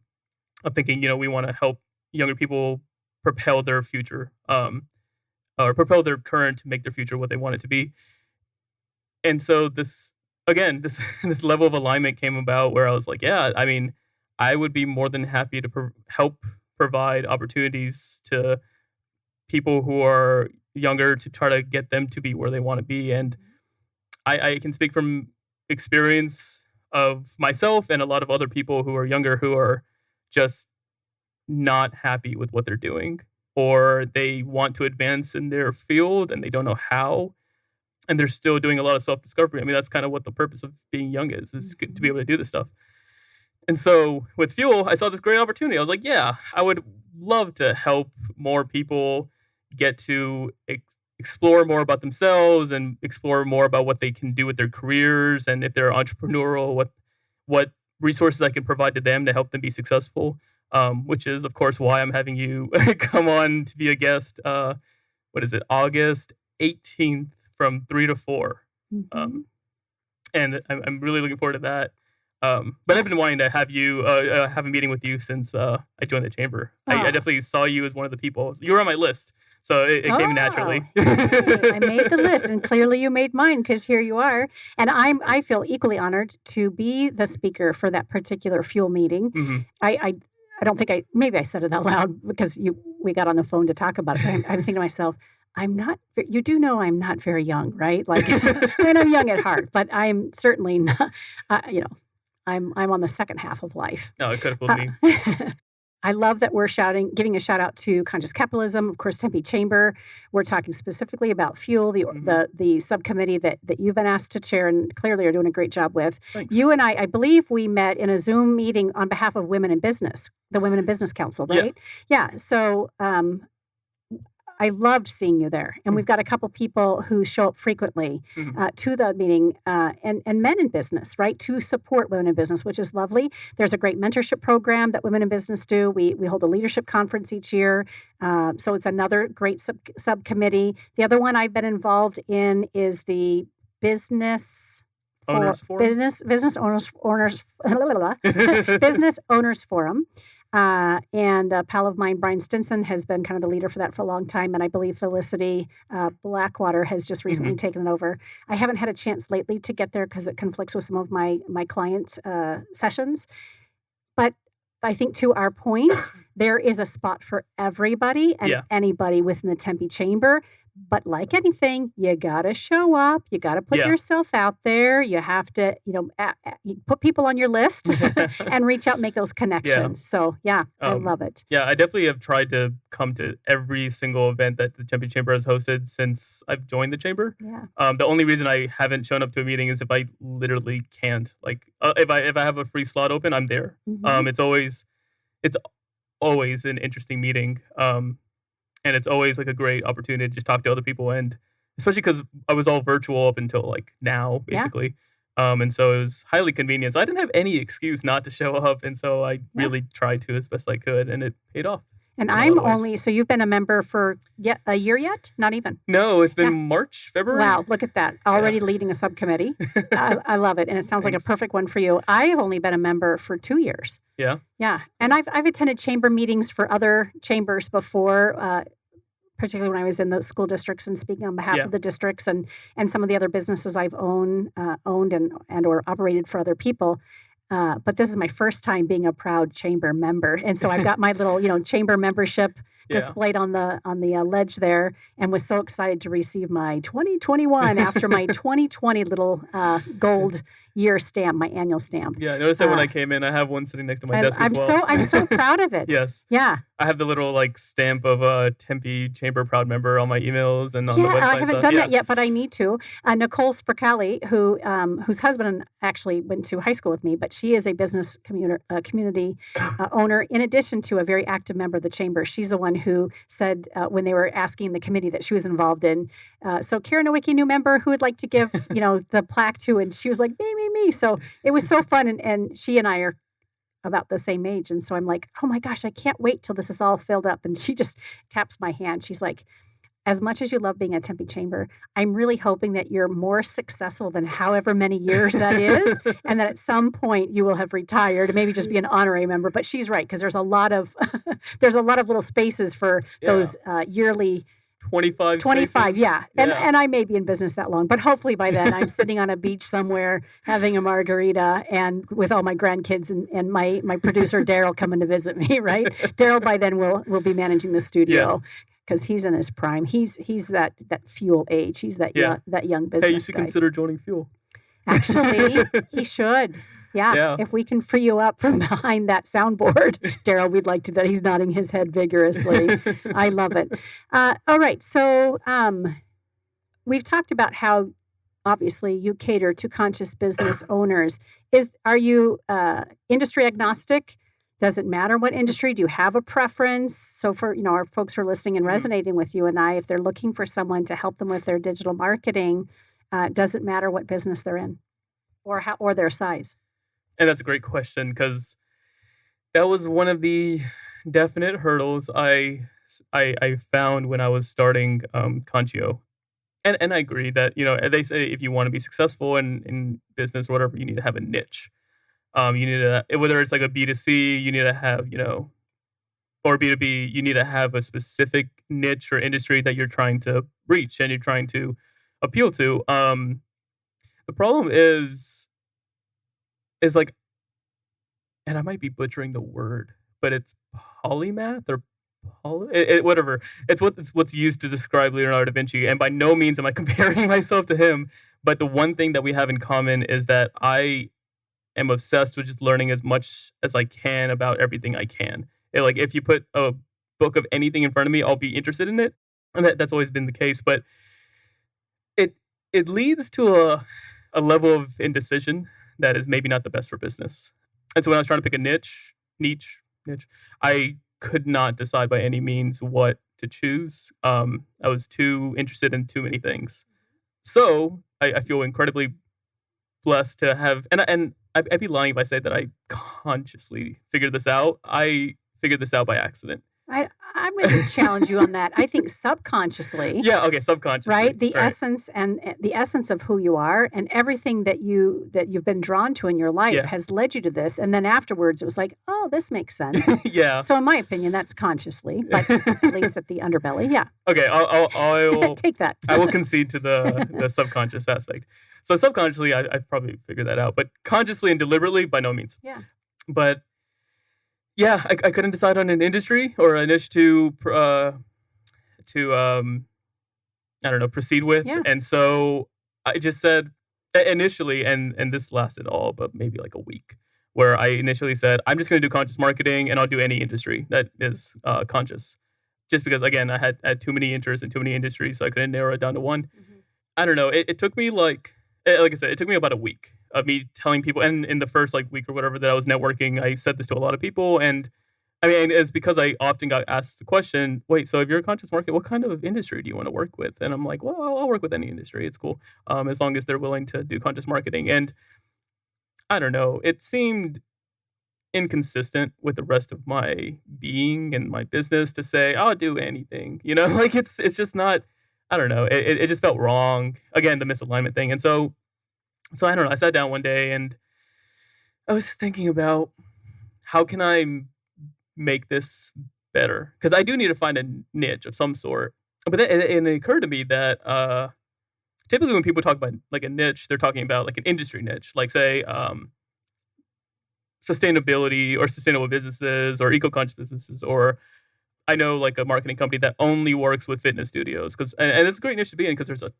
thinking, we want to help younger people propel their future, or propel their current to make their future what they want it to be. And so this this level of alignment came about where I was like, yeah, I mean, I would be more than happy to help provide opportunities to people who are younger to try to get them to be where they want to be. And I can speak from experience of myself and a lot of other people who are younger who are just not happy with what they're doing, or they want to advance in their field and they don't know how, and they're still doing a lot of self-discovery. I mean, that's kind of what the purpose of being young is to be able to do this stuff. And so with Fuel, I saw this great opportunity. I was like, yeah, I would love to help more people get to explore more about themselves and explore more about what they can do with their careers, and if they're entrepreneurial, what resources I can provide to them to help them be successful, which is, of course, why I'm having you come on to be a guest. What is it, August 18th from 3 to 4. And I'm really looking forward to that. But I've been wanting to have you have a meeting with you since I joined the chamber. I definitely saw you as one of the people. You were on my list, so it came naturally. I made the list, and clearly you made mine, because here you are. And I feel equally honored to be the speaker for that particular Fuel meeting. I don't think maybe I said it out loud because we got on the phone to talk about it. But I'm thinking to myself, you do know I'm not very young, right? Like, and I'm young at heart, but I'm certainly not, I'm on the second half of life. No, it could have fooled me. I love that we're giving a shout out to Conscious Capitalism, of course, Tempe Chamber. We're talking specifically about Fuel, the subcommittee that you've been asked to chair and clearly are doing a great job with. Thanks. You and I believe we met in a Zoom meeting on behalf of Women in Business, the Women in Business Council, right? Yeah. So I loved seeing you there. And we've got a couple people who show up frequently to the meeting, and men in business, right, to support women in business, which is lovely. There's a great mentorship program that Women in Business do. We hold a leadership conference each year. So it's another great subcommittee. The other one I've been involved in is the Business Owners Forum? Business Owners Forum. And a pal of mine, Brian Stinson, has been kind of the leader for that for a long time. And I believe Felicity Blackwater has just recently taken it over. I haven't had a chance lately to get there because it conflicts with some of my client sessions. But I think, to our point, there is a spot for everybody and anybody within the Tempe Chamber. But like anything, you got to show up. You got to put yourself out there. You have to, you put people on your list and reach out and make those connections. So, I love it. Yeah, I definitely have tried to come to every single event that the Tempe Chamber has hosted since I've joined the chamber. Yeah. The only reason I haven't shown up to a meeting is if I literally can't. Like, if I have a free slot open, I'm there. It's always an interesting meeting. And it's always like a great opportunity to just talk to other people, and especially because I was all virtual up until like now, basically. And so it was highly convenient. So I didn't have any excuse not to show up, and so I really tried to as best I could, and it paid off. And you know, I'm otherwise. only, so you've been a member for yet a year yet? Not even. No, it's been Yeah. March, February. Wow, look at that. Already leading a subcommittee. I love it. And it sounds like a Thanks. perfect one for you. I have only been a member for 2 years. Yeah. Yeah. And Nice. I've attended chamber meetings for other chambers before, particularly when I was in the school districts and speaking on behalf of the districts and some of the other businesses I've owned and or operated for other people. But this is my first time being a proud chamber member, and so I've got my little, chamber membership displayed on the ledge there, and was so excited to receive my 2021 after my 2020 little gold year stamp, my annual stamp. Yeah, I noticed that when I came in, I have one sitting next to my desk as well. I'm so proud of it. Yes. Yeah. I have the little stamp of Tempe Chamber Proud Member on my emails and on the website. I haven't done that yet, but I need to. Nicole Spricali, whose husband actually went to high school with me, but she is a business community owner, in addition to a very active member of the chamber. She's the one who said when they were asking the committee that she was involved in, so Curran Walia, new member, who would like to give the plaque to, and she was like, me. So it was so fun, and she and I are about the same age. And so I'm like, oh my gosh, I can't wait till this is all filled up. And she just taps my hand. She's like, as much as you love being at Tempe Chamber, I'm really hoping that you're more successful than however many years that is. And that at some point you will have retired and maybe just be an honorary member. But she's right, because there's a lot of little spaces for those yearly 25 spaces. yeah. And I may be in business that long, but hopefully by then I'm sitting on a beach somewhere having a margarita and with all my grandkids and my producer Daryl coming to visit me, right? Daryl by then will be managing the studio because he's in his prime. He's that fuel age. He's that young business Hey, you should consider joining Fuel. Actually, he should. Yeah. If we can free you up from behind that soundboard, Daryl, we'd like to. That he's nodding his head vigorously. I love it. All right. So we've talked about how obviously you cater to conscious business owners. Are you industry agnostic? Does it matter what industry? Do you have a preference? So for our folks who are listening and resonating with you and I, if they're looking for someone to help them with their digital marketing, does it matter what business they're in or their size? And that's a great question, because that was one of the definite hurdles I found when I was starting Conscio. And I agree that, they say if you want to be successful in business or whatever, you need to have a niche. You need to, whether it's like a B2C, you need to have, or B2B, you need to have a specific niche or industry that you're trying to reach and you're trying to appeal to. The problem is like, and I might be butchering the word, but it's polymath or whatever. It's what's used to describe Leonardo da Vinci. And by no means am I comparing myself to him. But the one thing that we have in common is that I am obsessed with just learning as much as I can about everything I can. If you put a book of anything in front of me, I'll be interested in it. And that's always been the case. But it leads to a level of indecision that is maybe not the best for business. And so when I was trying to pick a niche, I could not decide by any means what to choose. I was too interested in too many things. So I feel incredibly blessed to have, and I'd be lying if I say that I consciously figured this out. I figured this out by accident. I'm going to challenge you on that. I think subconsciously. Yeah. Okay. Subconsciously. Right. The essence of who you are and everything that you've been drawn to in your life has led you to this. And then afterwards, it was like, oh, this makes sense. Yeah. So in my opinion, that's consciously, but at least at the underbelly. Yeah. Okay. I'll take that. I will concede to the subconscious aspect. So subconsciously, I've probably figured that out, but consciously and deliberately, by no means. Yeah. But yeah, I couldn't decide on an industry or a niche to proceed with. Yeah. And so I just said initially, and this lasted all but maybe like a week, where I initially said, I'm just going to do conscious marketing and I'll do any industry that is conscious. Just because, again, I had too many interests in too many industries, so I couldn't narrow it down to one. Mm-hmm. I don't know. It took me like I said, it took me about a week of me telling people, and in the first week or whatever that I was networking, I said this to a lot of people. And I mean, it's because I often got asked the question, wait, so if you're a conscious marketer, what kind of industry do you want to work with? And I'm like, well, I'll work with any industry. It's cool. As long as they're willing to do conscious marketing. And I don't know, it seemed inconsistent with the rest of my being and my business to say I'll do anything. Like it's just not. I don't know. It just felt wrong. Again, the misalignment thing, and so I don't know. I sat down one day and I was thinking about how can I make this better, because I do need to find a niche of some sort. But then it occurred to me that typically when people talk about like a niche, they're talking about like an industry niche, like say sustainability or sustainable businesses or eco-conscious businesses, or I know like a marketing company that only works with fitness studios, and it's a great niche to be in because there's a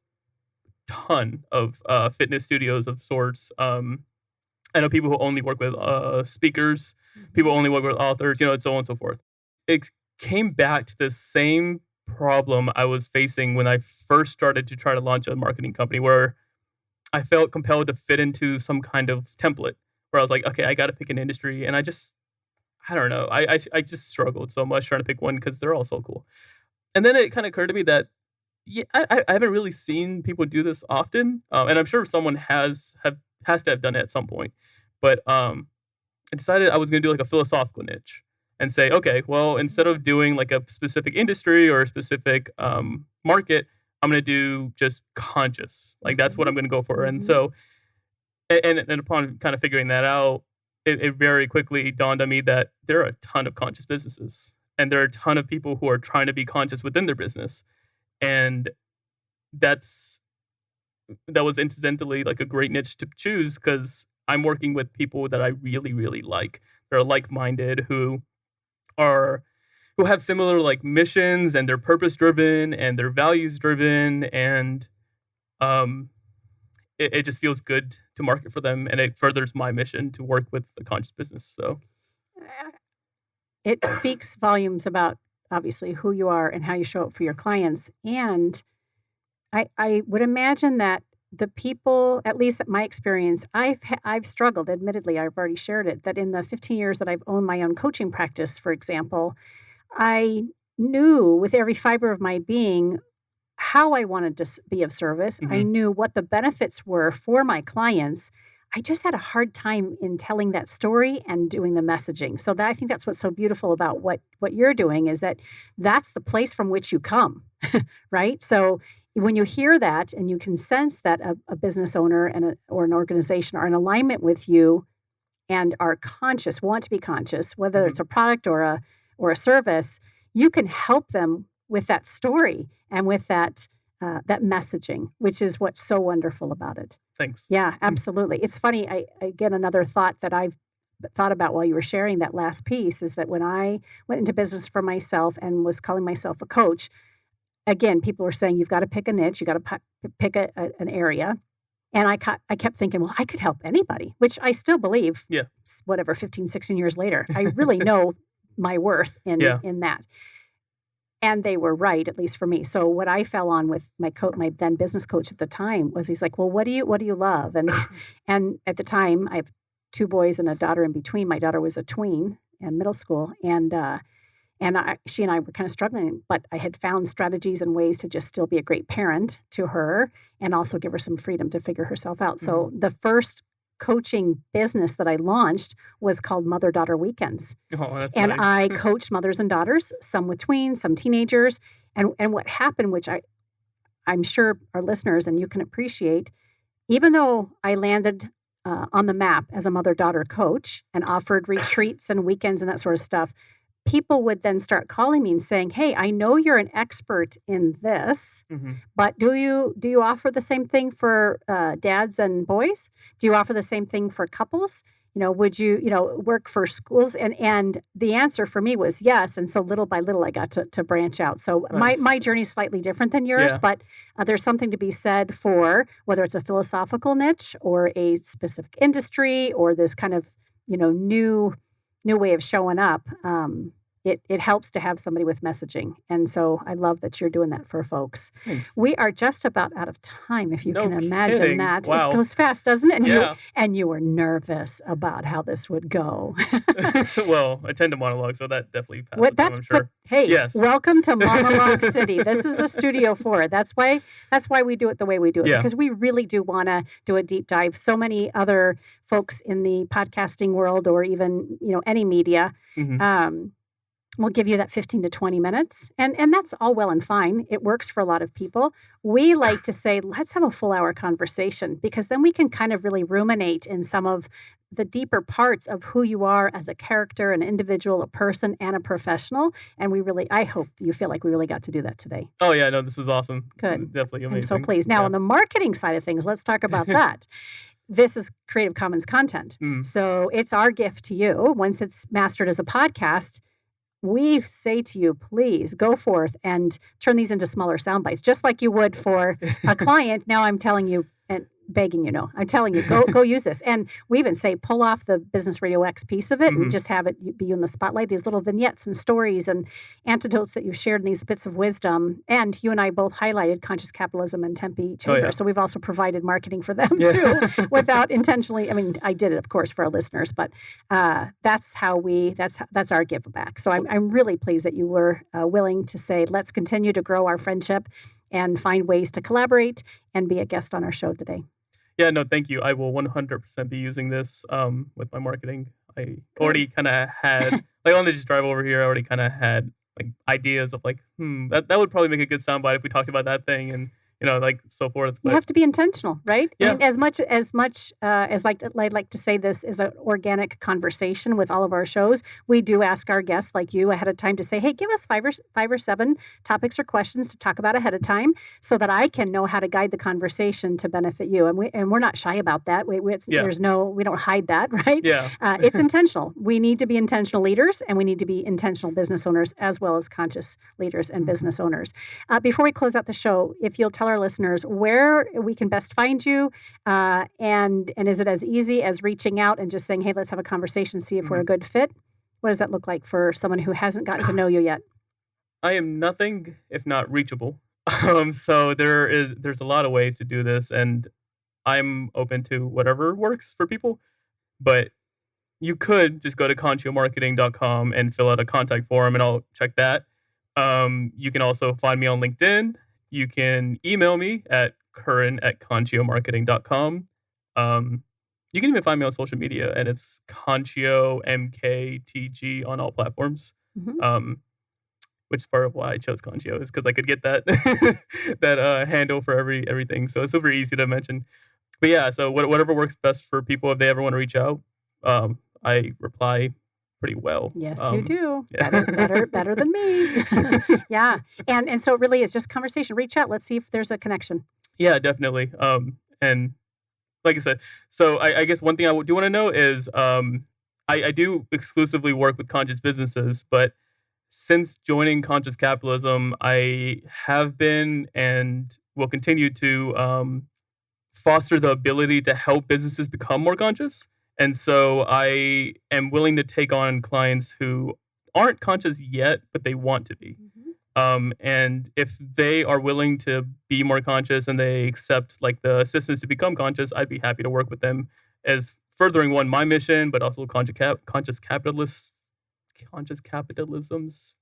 ton of fitness studios of sorts. I know people who only work with speakers, people who only work with authors, and so on and so forth. It came back to the same problem I was facing when I first started to try to launch a marketing company, where I felt compelled to fit into some kind of template where I was like, okay, I got to pick an industry. And I don't know. I just struggled so much trying to pick one because they're all so cool. And then it kind of occurred to me that, yeah, I haven't really seen people do this often. And I'm sure someone has to have done it at some point. But I decided I was going to do like a philosophical niche and say, okay, well, instead of doing like a specific industry or a specific market, I'm going to do just conscious. Like that's what I'm going to go for. And so, and upon kind of figuring that out, it very quickly dawned on me that there are a ton of conscious businesses, and there are a ton of people who are trying to be conscious within their business. And that was incidentally like a great niche to choose, because I'm working with people that I really, really like. They're like-minded, who have similar like missions, and they're purpose-driven and they're values-driven, and it just feels good to market for them, and it furthers my mission to work with the conscious business. So it speaks volumes about obviously who you are and how you show up for your clients. And I would imagine that the people, at least at my experience, I've struggled, admittedly, I've already shared it, that in the 15 years that I've owned my own coaching practice, for example, I knew with every fiber of my being how I wanted to be of service. I knew what the benefits were for my clients. I just had a hard time in telling that story and doing the messaging. So I think that's what's so beautiful about what you're doing, is that that's the place from which you come, right? So when you hear that and you can sense that a business owner or an organization are in alignment with you and are conscious, want to be conscious, whether it's a product or a service, you can help them with that story and with that messaging, which is what's so wonderful about it. Thanks. Yeah, absolutely. It's funny. I get another thought that I've thought about while you were sharing that last piece, is that when I went into business for myself and was calling myself a coach, again, people were saying, you've got to pick a niche, you got to pick an area. And I kept thinking, well, I could help anybody, which I still believe, whatever, 15, 16 years later. I really know my worth in that. And they were right, at least for me. So what I fell on with my then business coach at the time was, he's like, well, what do you love? And at the time, I have 2 boys and a daughter in between. My daughter was a tween in middle school, and she and I were kind of struggling, but I had found strategies and ways to just still be a great parent to her and also give her some freedom to figure herself out. So the first coaching business that I launched was called Mother-Daughter Weekends. Oh, that's and nice. I coached mothers and daughters, some with tweens, some teenagers. And what happened, which I'm sure our listeners and you can appreciate, even though I landed on the map as a mother-daughter coach and offered retreats and weekends and that sort of stuff, people would then start calling me and saying, hey, I know you're an expert in this, but do you offer the same thing for dads and boys? Do you offer the same thing for couples? Would you, work for schools? And the answer for me was yes. And so little by little, I got to branch out. So Nice. my journey is slightly different than yours, but there's something to be said for whether it's a philosophical niche or a specific industry or this kind of, new way of showing up. it helps to have somebody with messaging. And so I love that you're doing that for folks. Thanks. We are just about out of time, if you No can imagine kidding. that. Wow. It goes fast, doesn't it? And you were nervous about how this would go. Well, I tend to monologue, so that definitely passes the time, I'm sure. Hey, Yes. welcome to Monologue City. This is the studio for it. That's why we do it the way we do it, because we really do want to do a deep dive. So many other folks in the podcasting world, or even any media, we'll give you that 15 to 20 minutes. And that's all well and fine. It works for a lot of people. We like to say, let's have a full hour conversation, because then we can kind of really ruminate in some of the deeper parts of who you are as a character, an individual, a person, and a professional. And I hope you feel like we really got to do that today. Oh, yeah. No, this is awesome. Good. Definitely amazing. I'm so pleased. Now, on the marketing side of things, let's talk about that. This is Creative Commons content. So it's our gift to you. Once it's mastered as a podcast, we say to you, please go forth and turn these into smaller sound bites, just like you would for a client. Now I'm telling you and begging I'm telling you, go use this. And we even say, pull off the Business RadioX piece of it and just have it be you in the spotlight, these little vignettes and stories and antidotes that you've shared in these bits of wisdom. And you and I both highlighted Conscious Capitalism and Tempe Chamber. Oh, yeah. So we've also provided marketing for them too, without intentionally. I mean, I did it, of course, for our listeners, but that's our give back. So I'm really pleased that you were willing to say, let's continue to grow our friendship and find ways to collaborate and be a guest on our show today. Yeah, no, thank you. I will 100% be using this with my marketing. I already kind of had, on the just drive over here, I already kind of had ideas of that would probably make a good soundbite if we talked about that thing and so forth. But you have to be intentional, right? Yeah. And as much as I'd like to say this is an organic conversation with all of our shows, we do ask our guests like you ahead of time to say, hey, give us five or seven topics or questions to talk about ahead of time so that I can know how to guide the conversation to benefit you. And we're not shy about that. We don't hide that, right? Yeah. It's intentional. We need to be intentional leaders, and we need to be intentional business owners as well as conscious leaders and business owners. Before we close out the show, if you'll tell our listeners where we can best find you, and is it as easy as reaching out and just saying, hey, let's have a conversation, see if we're a good fit? What does that look like for someone who hasn't gotten to know you yet? I am nothing if not reachable. So there's a lot of ways to do this, and I'm open to whatever works for people. But you could just go to ConscioMarketing.com and fill out a contact form, and I'll check that. You can also find me on LinkedIn. You can email me at Curran@ConscioMarketing.com. You can even find me on social media, and it's Conscio MKTG on all platforms. Which is part of why I chose Conscio, is because I could get that that handle for everything. So it's super easy to mention. But yeah, so whatever works best for people, if they ever want to reach out, I reply pretty well. Yes, you do. Yeah. Better than me. Yeah. And so it really is just conversation. Reach out. Let's see if there's a connection. Yeah, definitely. And like I said, so I guess one thing I do want to know is I do exclusively work with conscious businesses, but since joining Conscious Capitalism, I have been and will continue to foster the ability to help businesses become more conscious. And so I am willing to take on clients who aren't conscious yet, but they want to be. And if they are willing to be more conscious and they accept the assistance to become conscious, I'd be happy to work with them as furthering my mission, but also Conscious Capitalism's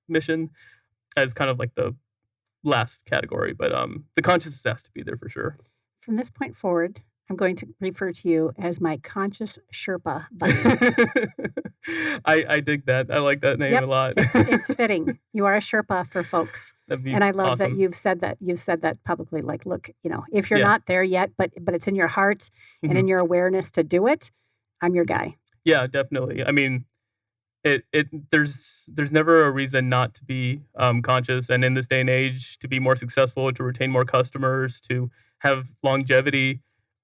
mission as kind of the last category. But the consciousness has to be there for sure. From this point forward, I'm going to refer to you as my conscious Sherpa buddy. I dig that. I like that name a lot. It's fitting. You are a Sherpa for folks. And I love that you've said that publicly. Look, if you're not there yet, but it's in your heart and in your awareness to do it, I'm your guy. Yeah, definitely. I mean, there's never a reason not to be conscious, and in this day and age, to be more successful, to retain more customers, to have longevity.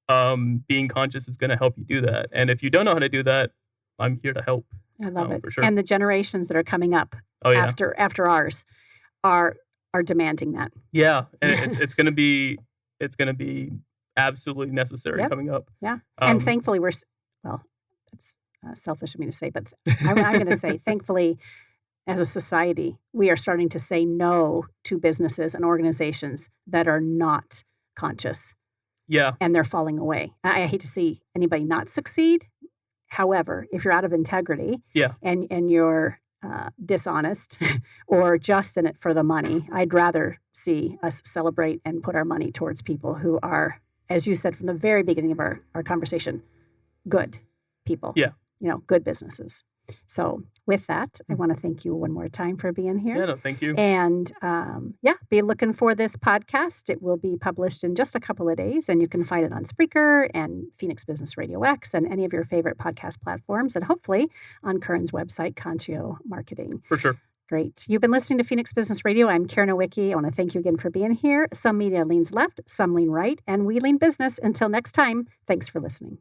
Being conscious is going to help you do that. And if you don't know how to do that, I'm here to help. I love it. For sure. And the generations that are coming up after ours are demanding that. Yeah. And it's going to be absolutely necessary coming up. Yeah. And thankfully that's selfish of me to say, but I'm going to say, thankfully, as a society, we are starting to say no to businesses and organizations that are not conscious. Yeah. And they're falling away. I hate to see anybody not succeed. However, if you're out of integrity and you're dishonest or just in it for the money, I'd rather see us celebrate and put our money towards people who are, as you said from the very beginning of our conversation, good people. Yeah. Good businesses. So with that, I want to thank you one more time for being here. Yeah, no, thank you. And be looking for this podcast. It will be published in just a couple of days, and you can find it on Spreaker and Phoenix Business RadioX and any of your favorite podcast platforms, and hopefully on Curran's website, Conscio Marketing. For sure. Great. You've been listening to Phoenix Business Radio. I'm Curran Walia. I want to thank you again for being here. Some media leans left, some lean right, and we lean business. Until next time, thanks for listening.